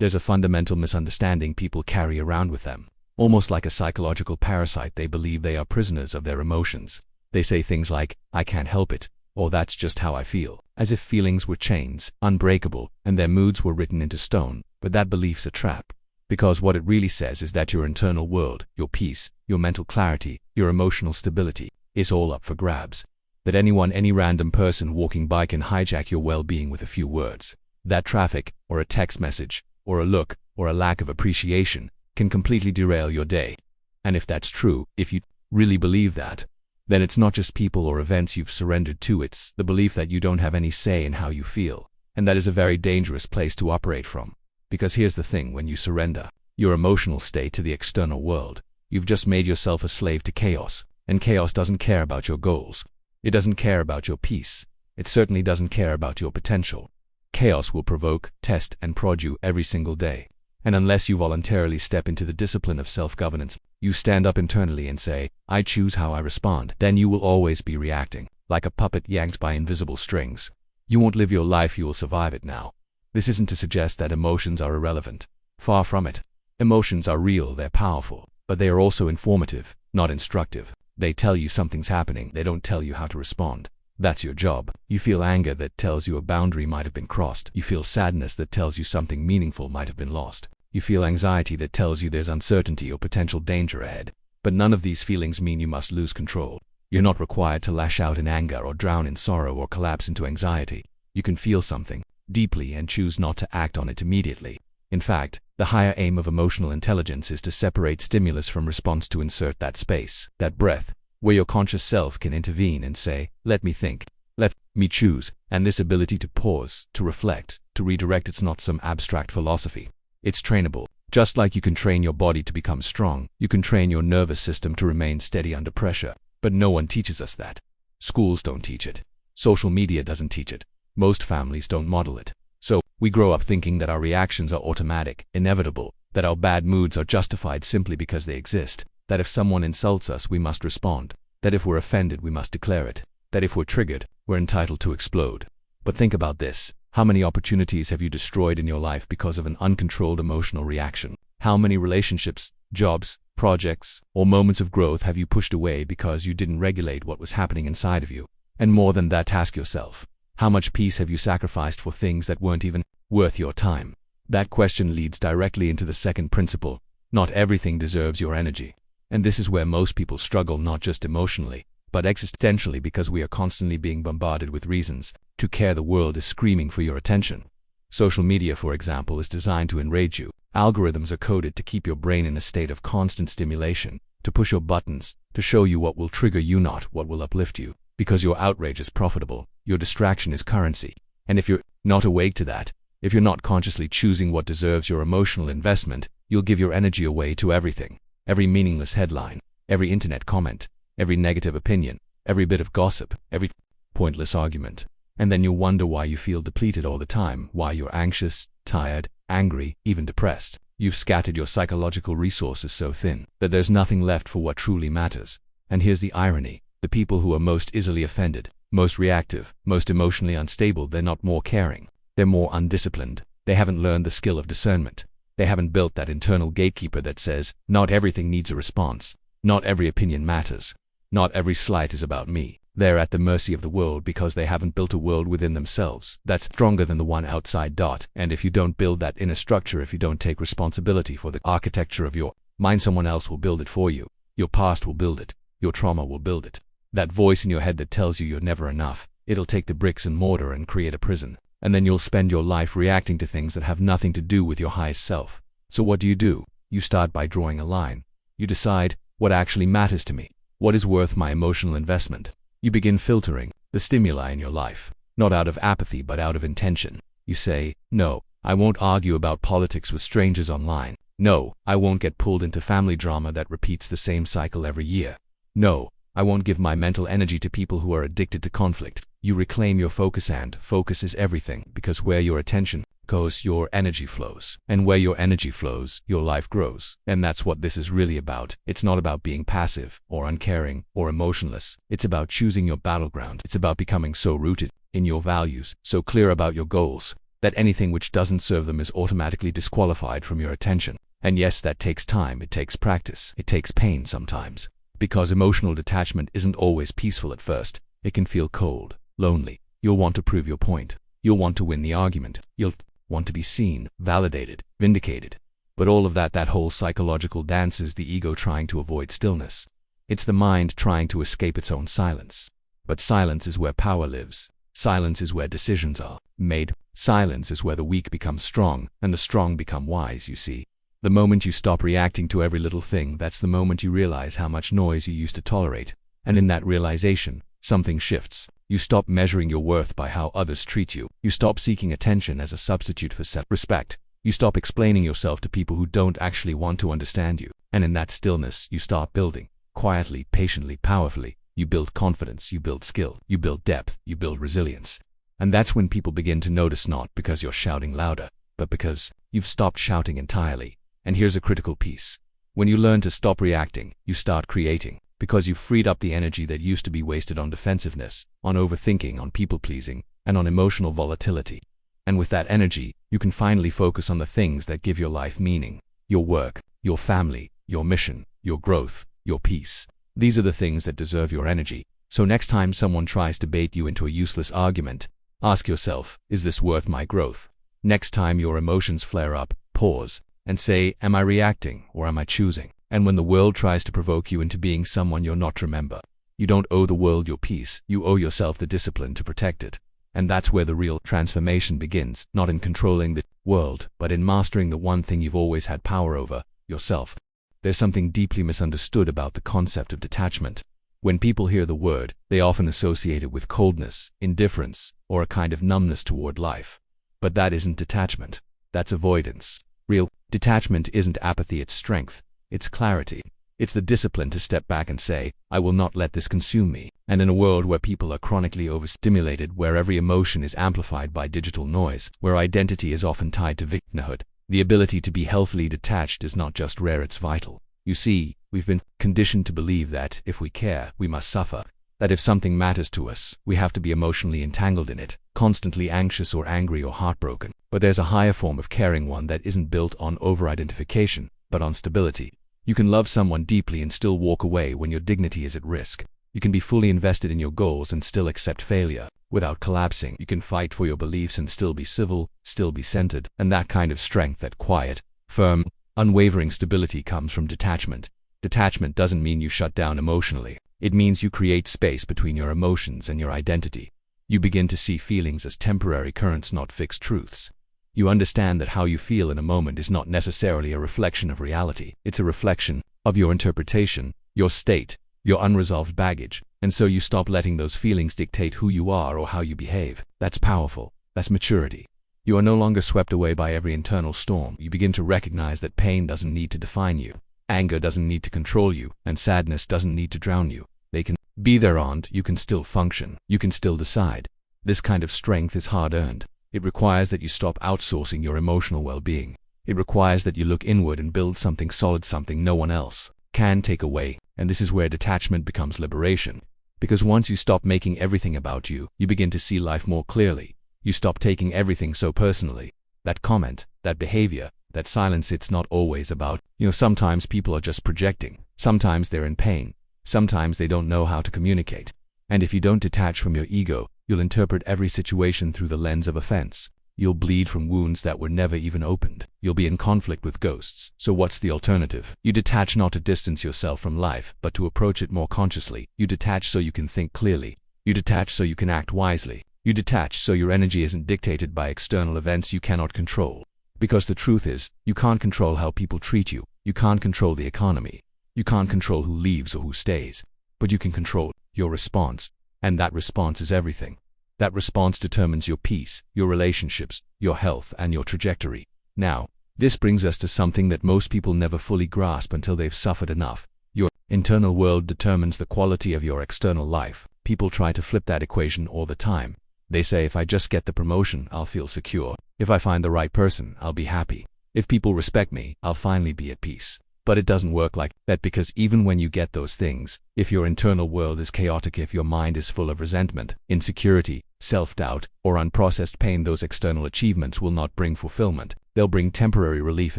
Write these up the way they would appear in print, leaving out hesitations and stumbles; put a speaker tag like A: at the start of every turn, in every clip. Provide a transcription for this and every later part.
A: There's a fundamental misunderstanding people carry around with them. Almost like a psychological parasite, they believe they are prisoners of their emotions. They say things like, "I can't help it," or "that's just how I feel," as if feelings were chains, unbreakable, and their moods were written into stone. But that belief's a trap. Because what it really says is that your internal world, your peace, your mental clarity, your emotional stability, is all up for grabs. That any random person walking by can hijack your well-being with a few words. That traffic, or a text message, or a look, or a lack of appreciation, can completely derail your day. And if that's true, if you really believe that, then it's not just people or events you've surrendered to, it's the belief that you don't have any say in how you feel. And that is a very dangerous place to operate from. Because here's the thing, when you surrender your emotional state to the external world, you've just made yourself a slave to chaos. And chaos doesn't care about your goals. It doesn't care about your peace. It certainly doesn't care about your potential. Chaos will provoke, test, and prod you every single day. And unless you voluntarily step into the discipline of self-governance, you stand up internally and say, "I choose how I respond," then you will always be reacting, like a puppet yanked by invisible strings. You won't live your life, you will survive it now. This isn't to suggest that emotions are irrelevant. Far from it. Emotions are real, they're powerful, but they are also informative, not instructive. They tell you something's happening, they don't tell you how to respond. That's your job. You feel anger that tells you a boundary might have been crossed. You feel sadness that tells you something meaningful might have been lost. You feel anxiety that tells you there's uncertainty or potential danger ahead. But none of these feelings mean you must lose control. You're not required to lash out in anger or drown in sorrow or collapse into anxiety. You can feel something deeply and choose not to act on it immediately. In fact, the higher aim of emotional intelligence is to separate stimulus from response, to insert that space, that breath, where your conscious self can intervene and say, "Let me think, let me choose." And this ability to pause, to reflect, to redirect, it's not some abstract philosophy. It's trainable. Just like you can train your body to become strong, you can train your nervous system to remain steady under pressure. But no one teaches us that. Schools don't teach it. Social media doesn't teach it. Most families don't model it. So, we grow up thinking that our reactions are automatic, inevitable, that our bad moods are justified simply because they exist, that if someone insults us, we must respond, that if we're offended, we must declare it, that if we're triggered, we're entitled to explode. But think about this. How many opportunities have you destroyed in your life because of an uncontrolled emotional reaction? How many relationships, jobs, projects, or moments of growth have you pushed away because you didn't regulate what was happening inside of you? And more than that, ask yourself, how much peace have you sacrificed for things that weren't even worth your time? That question leads directly into the second principle. Not everything deserves your energy. And this is where most people struggle, not just emotionally, but existentially, because we are constantly being bombarded with reasons to care. The world is screaming for your attention. Social media, for example, is designed to enrage you. Algorithms are coded to keep your brain in a state of constant stimulation, to push your buttons, to show you what will trigger you, not what will uplift you. Because your outrage is profitable, your distraction is currency. And if you're not awake to that, if you're not consciously choosing what deserves your emotional investment, you'll give your energy away to everything. Every meaningless headline, every internet comment, every negative opinion, every bit of gossip, every pointless argument. And then you'll wonder why you feel depleted all the time, why you're anxious, tired, angry, even depressed. You've scattered your psychological resources so thin that there's nothing left for what truly matters. And here's the irony. The people who are most easily offended, most reactive, most emotionally unstable, they're not more caring. They're more undisciplined. They haven't learned the skill of discernment. They haven't built that internal gatekeeper that says, not everything needs a response. Not every opinion matters. Not every slight is about me. They're at the mercy of the world because they haven't built a world within themselves that's stronger than the one outside. And if you don't build that inner structure, if you don't take responsibility for the architecture of your mind, someone else will build it for you. Your past will build it. Your trauma will build it. That voice in your head that tells you you're never enough, it'll take the bricks and mortar and create a prison. And then you'll spend your life reacting to things that have nothing to do with your highest self. So what do? You start by drawing a line. You decide, what actually matters to me? What is worth my emotional investment? You begin filtering the stimuli in your life, not out of apathy but out of intention. You say, no, I won't argue about politics with strangers online. No, I won't get pulled into family drama that repeats the same cycle every year. No, I won't give my mental energy to people who are addicted to conflict. You reclaim your focus, and focus is everything, because where your attention goes, your energy flows. And where your energy flows, your life grows. And that's what this is really about. It's not about being passive, or uncaring, or emotionless. It's about choosing your battleground. It's about becoming so rooted in your values, so clear about your goals, that anything which doesn't serve them is automatically disqualified from your attention. And yes, that takes time, it takes practice, it takes pain sometimes. Because emotional detachment isn't always peaceful at first. It can feel cold, lonely. You'll want to prove your point. You'll want to win the argument. You'll want to be seen, validated, vindicated. But all of that whole psychological dance is the ego trying to avoid stillness. It's the mind trying to escape its own silence. But silence is where power lives. Silence is where decisions are made. Silence is where the weak become strong, and the strong become wise, you see. The moment you stop reacting to every little thing, that's the moment you realize how much noise you used to tolerate. And in that realization, something shifts. You stop measuring your worth by how others treat you. You stop seeking attention as a substitute for self-respect. You stop explaining yourself to people who don't actually want to understand you. And in that stillness, you start building. Quietly, patiently, powerfully. You build confidence, you build skill, you build depth, you build resilience. And that's when people begin to notice, not because you're shouting louder, but because you've stopped shouting entirely. And here's a critical piece. When you learn to stop reacting, you start creating. Because you've freed up the energy that used to be wasted on defensiveness, on overthinking, on people-pleasing, and on emotional volatility. And with that energy, you can finally focus on the things that give your life meaning. Your work, your family, your mission, your growth, your peace. These are the things that deserve your energy. So next time someone tries to bait you into a useless argument, ask yourself, is this worth my growth? Next time your emotions flare up, pause, and say, am I reacting or am I choosing? And when the world tries to provoke you into being someone you're not, remember, you don't owe the world your peace, you owe yourself the discipline to protect it. And that's where the real transformation begins, not in controlling the world, but in mastering the one thing you've always had power over, yourself. There's something deeply misunderstood about the concept of detachment. When people hear the word, they often associate it with coldness, indifference, or a kind of numbness toward life. But that isn't detachment. That's avoidance. Real detachment isn't apathy, it's strength. It's clarity. It's the discipline to step back and say, I will not let this consume me. And in a world where people are chronically overstimulated, where every emotion is amplified by digital noise, where identity is often tied to victimhood, the ability to be healthily detached is not just rare, it's vital. You see, we've been conditioned to believe that if we care, we must suffer. That if something matters to us, we have to be emotionally entangled in it, constantly anxious or angry or heartbroken. But there's a higher form of caring, one that isn't built on over-identification, but on stability. You can love someone deeply and still walk away when your dignity is at risk. You can be fully invested in your goals and still accept failure without collapsing. You can fight for your beliefs and still be civil, still be centered. And that kind of strength, that quiet, firm, unwavering stability comes from detachment. Detachment doesn't mean you shut down emotionally. It means you create space between your emotions and your identity. You begin to see feelings as temporary currents, not fixed truths. You understand that how you feel in a moment is not necessarily a reflection of reality. It's a reflection of your interpretation, your state, your unresolved baggage. And so you stop letting those feelings dictate who you are or how you behave. That's powerful. That's maturity. You are no longer swept away by every internal storm. You begin to recognize that pain doesn't need to define you. Anger doesn't need to control you. And sadness doesn't need to drown you. They can be there, and you can still function. You can still decide. This kind of strength is hard-earned. It requires that you stop outsourcing your emotional well-being. It requires that you look inward and build something solid, something no one else can take away. And this is where detachment becomes liberation. Because once you stop making everything about you, you begin to see life more clearly. You stop taking everything so personally. That comment, that behavior, that silence, it's not always about, sometimes people are just projecting. Sometimes they're in pain. Sometimes they don't know how to communicate. And if you don't detach from your ego, you'll interpret every situation through the lens of offense. You'll bleed from wounds that were never even opened. You'll be in conflict with ghosts. So what's the alternative? You detach not to distance yourself from life, but to approach it more consciously. You detach so you can think clearly. You detach so you can act wisely. You detach so your energy isn't dictated by external events you cannot control. Because the truth is, you can't control how people treat you. You can't control the economy. You can't control who leaves or who stays. But you can control your response. And that response is everything. That response determines your peace, your relationships, your health, and your trajectory. Now, this brings us to something that most people never fully grasp until they've suffered enough. Your internal world determines the quality of your external life. People try to flip that equation all the time. They say, if I just get the promotion, I'll feel secure. If I find the right person, I'll be happy. If people respect me, I'll finally be at peace. But it doesn't work like that, because even when you get those things, if your internal world is chaotic, if your mind is full of resentment, insecurity, self-doubt, or unprocessed pain, those external achievements will not bring fulfillment. They'll bring temporary relief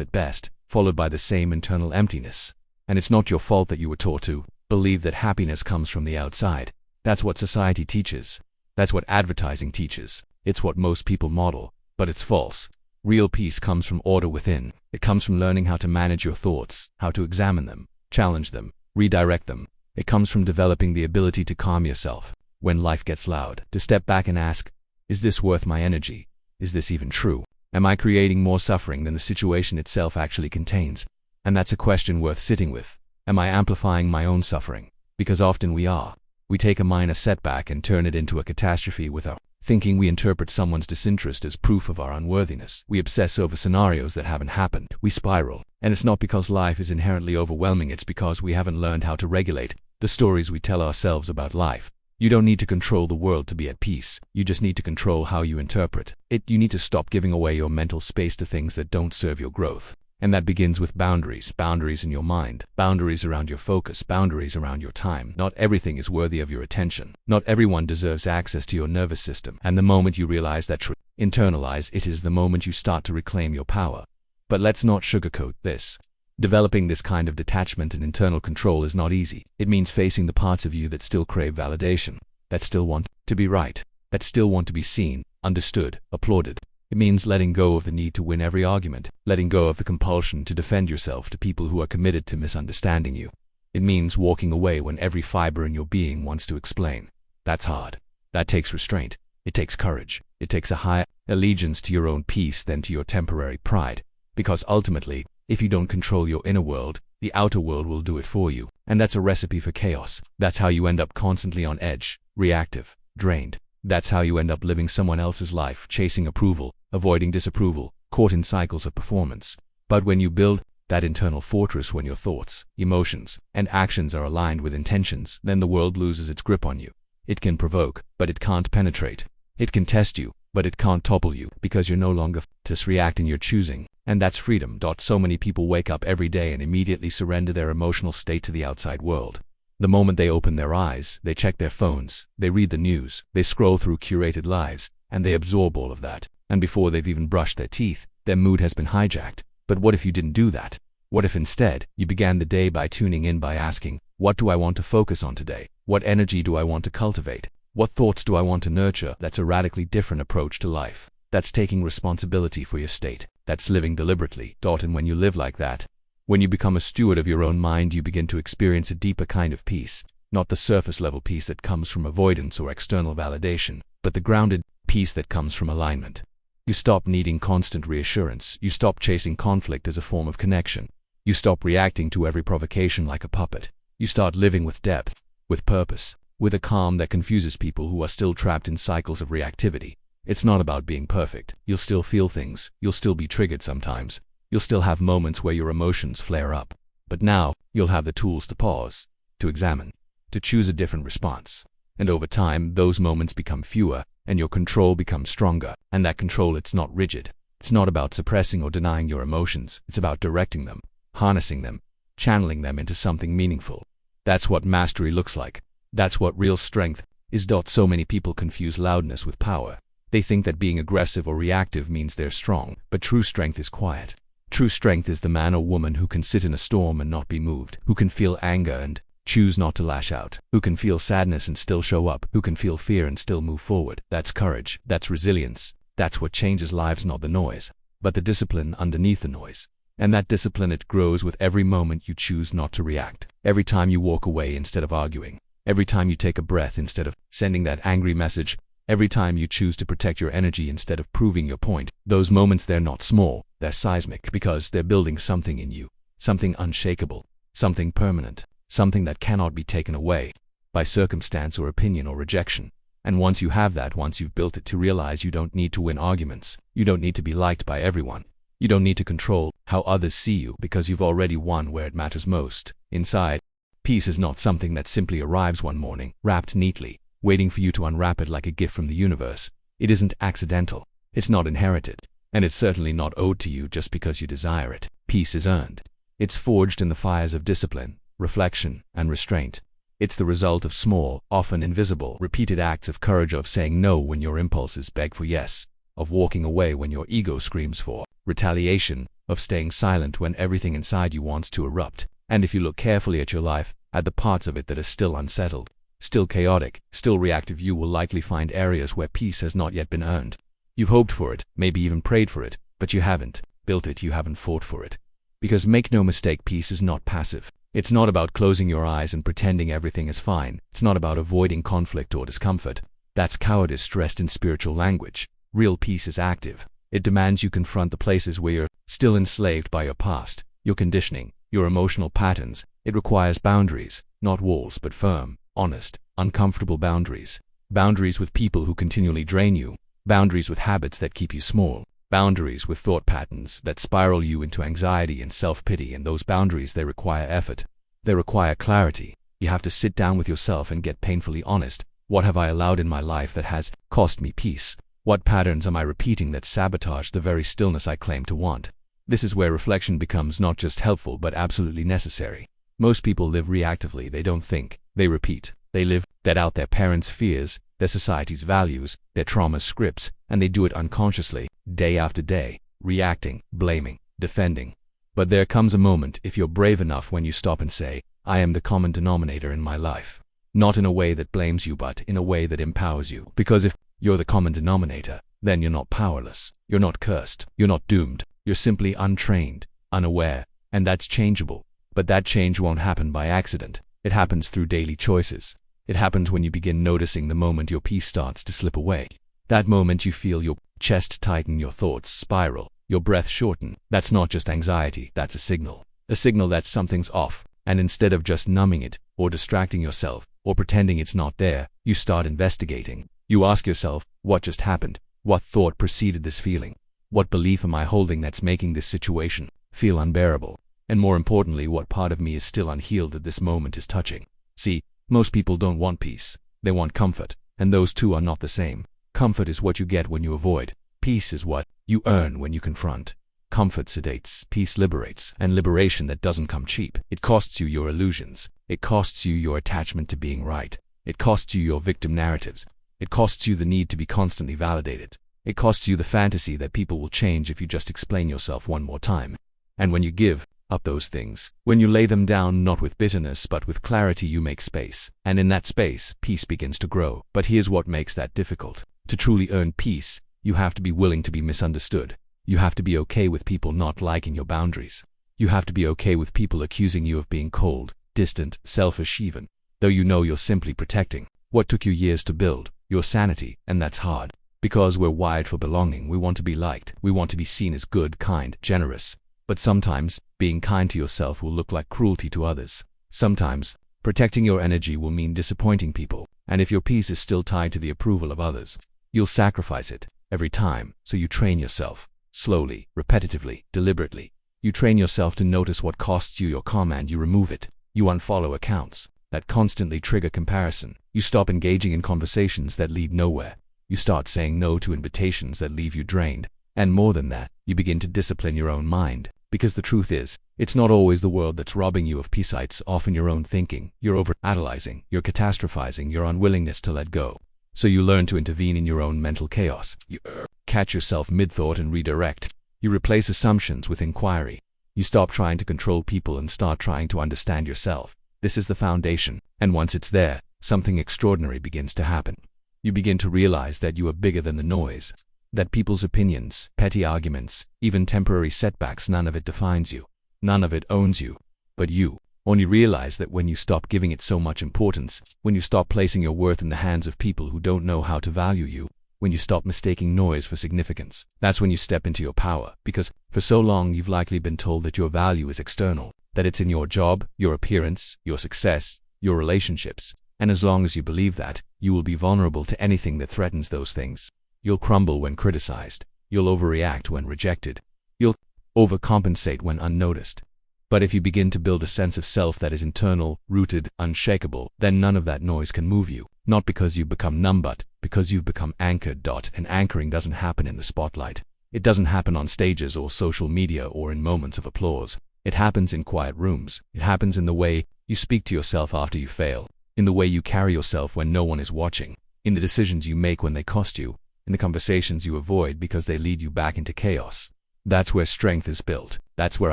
A: at best, followed by the same internal emptiness. And it's not your fault that you were taught to believe that happiness comes from the outside. That's what society teaches. That's what advertising teaches. It's what most people model, but it's false. Real peace comes from order within. It comes from learning how to manage your thoughts, how to examine them, challenge them, redirect them. It comes from developing the ability to calm yourself when life gets loud, to step back and ask, is this worth my energy? Is this even true? Am I creating more suffering than the situation itself actually contains? And that's a question worth sitting with. Am I amplifying my own suffering? Because often we are. We take a minor setback and turn it into a catastrophe with our thinking. We interpret someone's disinterest as proof of our unworthiness. We obsess over scenarios that haven't happened. We spiral. And it's not because life is inherently overwhelming, it's because we haven't learned how to regulate the stories we tell ourselves about life. You don't need to control the world to be at peace. You just need to control how you interpret it. You need to stop giving away your mental space to things that don't serve your growth. And that begins with boundaries. Boundaries in your mind. Boundaries around your focus. Boundaries around your time. Not everything is worthy of your attention. Not everyone deserves access to your nervous system. And the moment you realize that truth, internalize it, is the moment you start to reclaim your power. But let's not sugarcoat this. Developing this kind of detachment and internal control is not easy. It means facing the parts of you that still crave validation, that still want to be right, that still want to be seen, understood, applauded. It means letting go of the need to win every argument, letting go of the compulsion to defend yourself to people who are committed to misunderstanding you. It means walking away when every fiber in your being wants to explain. That's hard. That takes restraint. It takes courage. It takes a higher allegiance to your own peace than to your temporary pride. Because ultimately, if you don't control your inner world, the outer world will do it for you. And that's a recipe for chaos. That's how you end up constantly on edge, reactive, drained. That's how you end up living someone else's life, chasing approval, avoiding disapproval, caught in cycles of performance. But when you build that internal fortress, when your thoughts, emotions, and actions are aligned with intentions, then the world loses its grip on you. It can provoke, but it can't penetrate. It can test you, but it can't topple you, because you're no longer just reacting, you're choosing. And that's freedom. So many people wake up every day and immediately surrender their emotional state to the outside world. The moment they open their eyes, they check their phones, they read the news, they scroll through curated lives, and they absorb all of that. And before they've even brushed their teeth, their mood has been hijacked. But what if you didn't do that? What if instead, you began the day by tuning in, by asking, what do I want to focus on today? What energy do I want to cultivate? What thoughts do I want to nurture? That's a radically different approach to life. That's taking responsibility for your state. That's living deliberately. And when you live like that, when you become a steward of your own mind, you begin to experience a deeper kind of peace. Not the surface level peace that comes from avoidance or external validation, but the grounded peace that comes from alignment. You stop needing constant reassurance. You stop chasing conflict as a form of connection. You stop reacting to every provocation like a puppet. You start living with depth, with purpose, with a calm that confuses people who are still trapped in cycles of reactivity. It's not about being perfect. You'll still feel things. You'll still be triggered sometimes. You'll still have moments where your emotions flare up. But now, you'll have the tools to pause, to examine, to choose a different response. And over time, those moments become fewer, and your control becomes stronger. And that control, it's not rigid. It's not about suppressing or denying your emotions. It's about directing them, harnessing them, channeling them into something meaningful. That's what mastery looks like. That's what real strength is. So many people confuse loudness with power. They think that being aggressive or reactive means they're strong, but true strength is quiet. True strength is the man or woman who can sit in a storm and not be moved, who can feel anger and choose not to lash out, who can feel sadness and still show up, who can feel fear and still move forward. That's courage. That's resilience. That's what changes lives, not the noise, but the discipline underneath the noise. And that discipline, it grows with every moment you choose not to react. Every time you walk away instead of arguing. Every time you take a breath instead of sending that angry message. Every time you choose to protect your energy instead of proving your point. Those moments, they're not small, they're seismic, because they're building something in you. Something unshakable, something permanent, something that cannot be taken away by circumstance or opinion or rejection. And once you have that, once you've built it, to realize you don't need to win arguments. You don't need to be liked by everyone. You don't need to control how others see you, because you've already won where it matters most. Inside, peace is not something that simply arrives one morning, wrapped neatly, waiting for you to unwrap it like a gift from the universe. It isn't accidental. It's not inherited. And it's certainly not owed to you just because you desire it. Peace is earned. It's forged in the fires of discipline, reflection, and restraint. It's the result of small, often invisible, repeated acts of courage, of saying no when your impulses beg for yes, of walking away when your ego screams for retaliation, of staying silent when everything inside you wants to erupt. And if you look carefully at your life, at the parts of it that are still unsettled, still chaotic, still reactive, you will likely find areas where peace has not yet been earned. You've hoped for it, maybe even prayed for it, but you haven't built it, you haven't fought for it. Because make no mistake, peace is not passive. It's not about closing your eyes and pretending everything is fine. It's not about avoiding conflict or discomfort. That's cowardice dressed in spiritual language. Real peace is active. It demands you confront the places where you're still enslaved by your past, your conditioning, your emotional patterns. It requires boundaries, not walls, but firm, honest, uncomfortable boundaries. Boundaries with people who continually drain you. Boundaries with habits that keep you small. Boundaries with thought patterns that spiral you into anxiety and self-pity. And those boundaries, they require effort. They require clarity. You have to sit down with yourself and get painfully honest. What have I allowed in my life that has cost me peace? What patterns am I repeating that sabotage the very stillness I claim to want? This is where reflection becomes not just helpful but absolutely necessary. Most people live reactively. They don't think. They repeat. They live that out their parents' fears, their society's values, their trauma scripts, and they do it unconsciously, day after day, reacting, blaming, defending. But there comes a moment, if you're brave enough, when you stop and say, I am the common denominator in my life. Not in a way that blames you, but in a way that empowers you. Because if you're the common denominator, then you're not powerless, you're not cursed, you're not doomed, you're simply untrained, unaware, and that's changeable. But that change won't happen by accident. It happens through daily choices. It happens when you begin noticing the moment your peace starts to slip away. That moment you feel your chest tighten, your thoughts spiral, your breath shorten. That's not just anxiety, that's a signal. A signal that something's off. And instead of just numbing it, or distracting yourself, or pretending it's not there, you start investigating. You ask yourself, what just happened? What thought preceded this feeling? What belief am I holding that's making this situation feel unbearable? And more importantly, what part of me is still unhealed that this moment is touching? See, most people don't want peace. They want comfort, and those two are not the same. Comfort is what you get when you avoid. Peace is what you earn when you confront. Comfort sedates, peace liberates, and liberation that doesn't come cheap. It costs you your illusions. It costs you your attachment to being right. It costs you your victim narratives. It costs you the need to be constantly validated. It costs you the fantasy that people will change if you just explain yourself one more time. And when you give up those things, when you lay them down not with bitterness but with clarity, you make space. And in that space, peace begins to grow. But here's what makes that difficult. To truly earn peace, you have to be willing to be misunderstood. You have to be okay with people not liking your boundaries. You have to be okay with people accusing you of being cold, distant, selfish even, though you know you're simply protecting what took you years to build, your sanity. And that's hard. Because we're wired for belonging. We want to be liked. We want to be seen as good, kind, generous. But sometimes, being kind to yourself will look like cruelty to others. Sometimes, protecting your energy will mean disappointing people. And if your peace is still tied to the approval of others, you'll sacrifice it every time. So you train yourself, slowly, repetitively, deliberately. You train yourself to notice what costs you your calm and you remove it. You unfollow accounts that constantly trigger comparison. You stop engaging in conversations that lead nowhere. You start saying no to invitations that leave you drained. And more than that, you begin to discipline your own mind. Because the truth is, it's not always the world that's robbing you of peace. It's often your own thinking, your over-analyzing, your catastrophizing, your unwillingness to let go. So you learn to intervene in your own mental chaos. You catch yourself mid-thought and redirect. You replace assumptions with inquiry. You stop trying to control people and start trying to understand yourself. This is the foundation. And once it's there, something extraordinary begins to happen. You begin to realize that you are bigger than the noise. That people's opinions, petty arguments, even temporary setbacks, none of it defines you. None of it owns you. But you only realize that when you stop giving it so much importance, when you stop placing your worth in the hands of people who don't know how to value you, when you stop mistaking noise for significance, that's when you step into your power. Because for so long you've likely been told that your value is external, that it's in your job, your appearance, your success, your relationships. And as long as you believe that, you will be vulnerable to anything that threatens those things. You'll crumble when criticized. You'll overreact when rejected. You'll overcompensate when unnoticed. But if you begin to build a sense of self that is internal, rooted, unshakable, then none of that noise can move you. Not because you've become numb, but because you've become anchored. And anchoring doesn't happen in the spotlight. It doesn't happen on stages or social media or in moments of applause. It happens in quiet rooms. It happens in the way you speak to yourself after you fail. in the way you carry yourself when no one is watching, in the decisions you make when they cost you, in the conversations you avoid because they lead you back into chaos. That's where strength is built. That's where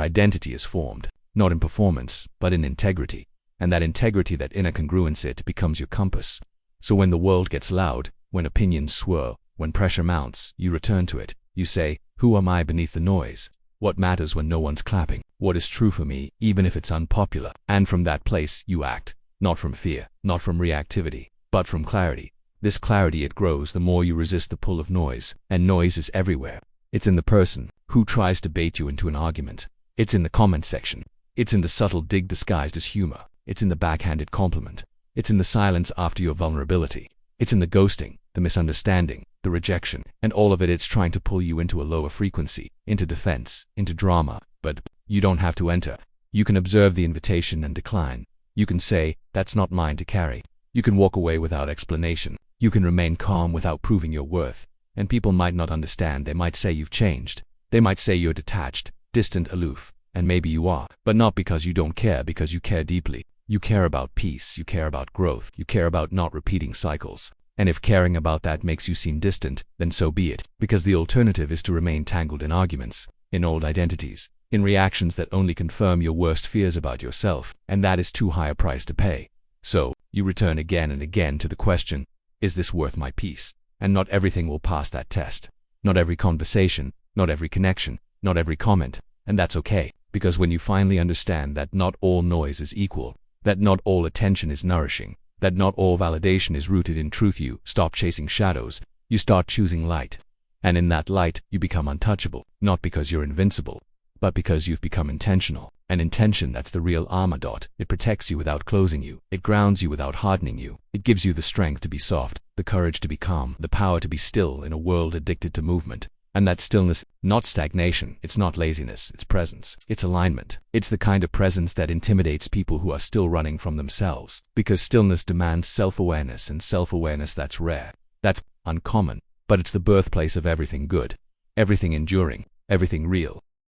A: identity is formed, not in performance, but in integrity. And that integrity, that inner congruence, it becomes your compass. So when the world gets loud, when opinions swirl, when pressure mounts, you return to it. You say, who am I beneath the noise? What matters when no one's clapping? What is true for me, even if it's unpopular? And from that place, you act, not from fear, not from reactivity, but from clarity. This clarity, it grows the more you resist the pull of noise, and noise is everywhere. It's in the person who tries to bait you into an argument. It's in the comment section. It's in the subtle dig disguised as humor. It's in the backhanded compliment. It's in the silence after your vulnerability. It's in the ghosting, the misunderstanding, the rejection, and all of it. It's trying to pull you into a lower frequency, into defense, into drama. But you don't have to enter. You can observe the invitation and decline. You can say, that's not mine to carry. You can walk away without explanation. You can remain calm without proving your worth. And people might not understand. They might say you've changed. They might say you're detached, distant, aloof. And maybe you are. But not because you don't care, because you care deeply. You care about peace. You care about growth. You care about not repeating cycles. And if caring about that makes you seem distant, then so be it. Because the alternative is to remain tangled in arguments, in old identities, in reactions that only confirm your worst fears about yourself. And that is too high a price to pay. So, you return again and again to the question, is this worth my peace? And not everything will pass that test. Not every conversation, not every connection, not every comment. And that's okay, because when you finally understand that not all noise is equal, that not all attention is nourishing, that not all validation is rooted in truth, you stop chasing shadows, you start choosing light. And in that light, you become untouchable, not because you're invincible, but because you've become intentional. An intention, that's the real armor. It protects you without closing you. It grounds you without hardening you. It gives you the strength to be soft, the courage to be calm, the power to be still in a world addicted to movement. And that stillness, not stagnation, it's not laziness, it's presence, it's alignment. It's the kind of presence that intimidates people who are still running from themselves. Because stillness demands self-awareness, and self-awareness, that's rare, that's uncommon, but it's the birthplace of everything good, everything enduring, everything real.